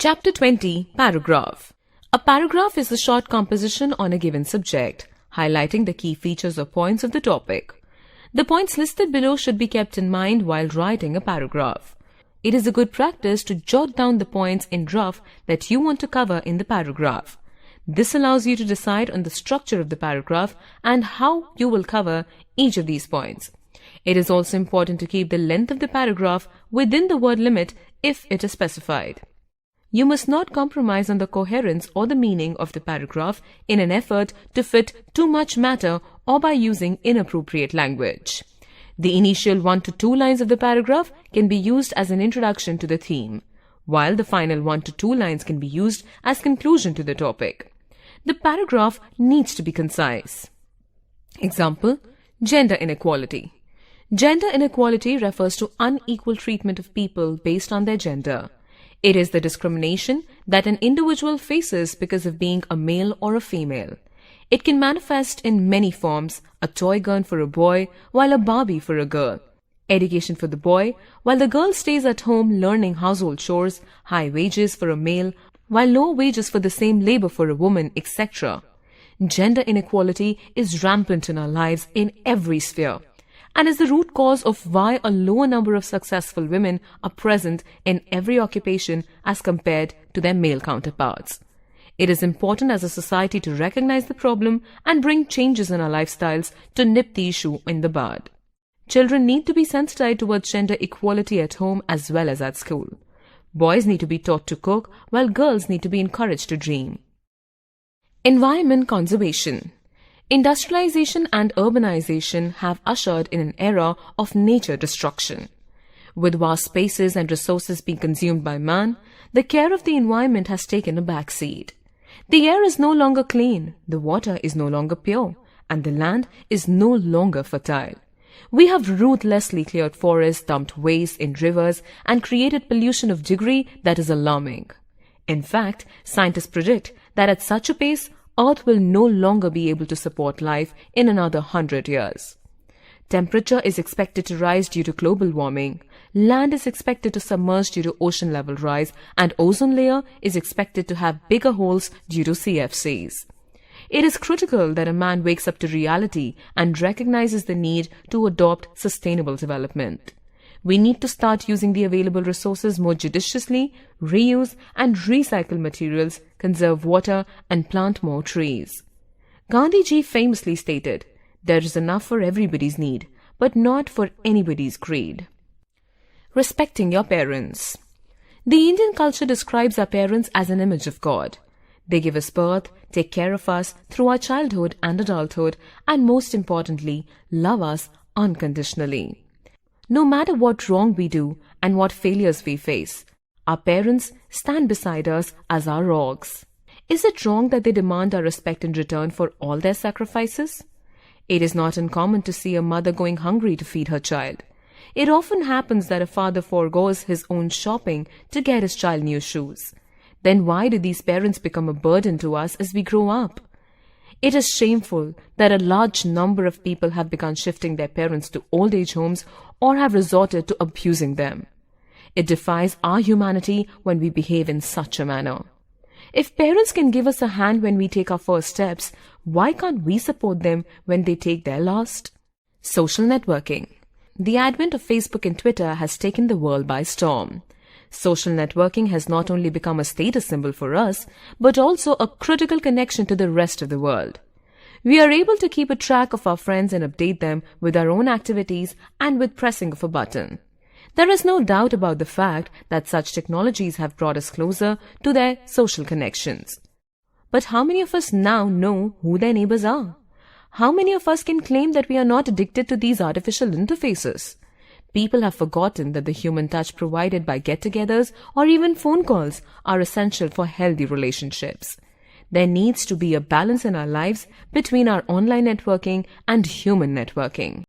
Chapter 20, Paragraph. A paragraph is a short composition on a given subject, highlighting the key features or points of the topic. The points listed below should be kept in mind while writing a paragraph. It is a good practice to jot down the points in rough that you want to cover in the paragraph. This allows you to decide on the structure of the paragraph and how you will cover each of these points. It is also important to keep the length of the paragraph within the word limit if it is specified. You must not compromise on the coherence or the meaning of the paragraph in an effort to fit too much matter or by using inappropriate language. The initial 1 to 2 lines of the paragraph can be used as an introduction to the theme, while the final 1 to 2 lines can be used as conclusion to the topic. The paragraph needs to be concise. Example: gender inequality. Gender inequality refers to unequal treatment of people based on their gender. It is the discrimination that an individual faces because of being a male or a female. It can manifest in many forms: a toy gun for a boy while a Barbie for a girl, education for the boy while the girl stays at home learning household chores, high wages for a male while low wages for the same labor for a woman, etc. Gender inequality is rampant in our lives in every sphere, and is the root cause of why a lower number of successful women are present in every occupation as compared to their male counterparts. It is important as a society to recognize the problem and bring changes in our lifestyles to nip the issue in the bud. Children need to be sensitized towards gender equality at home as well as at school. Boys need to be taught to cook, while girls need to be encouraged to dream. Environment conservation. Industrialization and urbanization have ushered in an era of nature destruction. With vast spaces and resources being consumed by man, the care of the environment has taken a backseat. The air is no longer clean, the water is no longer pure, and the land is no longer fertile. We have ruthlessly cleared forests, dumped waste in rivers, and created pollution of degree that is alarming. In fact, scientists predict that at such a pace, Earth will no longer be able to support life in another 100 years. Temperature is expected to rise due to global warming. Land is expected to submerge due to ocean level rise, and ozone layer is expected to have bigger holes due to CFCs. It is critical that a man wakes up to reality and recognizes the need to adopt sustainable development. We need to start using the available resources more judiciously, reuse and recycle materials, conserve water, and plant more trees. Gandhi ji famously stated, "There is enough for everybody's need, but not for anybody's greed." Respecting your parents. The Indian culture describes our parents as an image of God. They give us birth, take care of us through our childhood and adulthood, and most importantly, love us unconditionally. No matter what wrong we do and what failures we face, our parents stand beside us as our rocks. Is it wrong that they demand our respect in return for all their sacrifices? It is not uncommon to see a mother going hungry to feed her child. It often happens that a father forgoes his own shopping to get his child new shoes. Then why do these parents become a burden to us as we grow up? It is shameful that a large number of people have begun shifting their parents to old age homes or have resorted to abusing them. It defies our humanity when we behave in such a manner. If parents can give us a hand when we take our first steps, why can't we support them when they take their last? Social networking. The advent of Facebook and Twitter has taken the world by storm. Social networking has not only become a status symbol for us, but also a critical connection to the rest of the world. We are able to keep a track of our friends and update them with our own activities and with pressing of a button. There is no doubt about the fact that such technologies have brought us closer to their social connections. But how many of us now know who their neighbors are? How many of us can claim that we are not addicted to these artificial interfaces? People have forgotten that the human touch provided by get-togethers or even phone calls are essential for healthy relationships. There needs to be a balance in our lives between our online networking and human networking.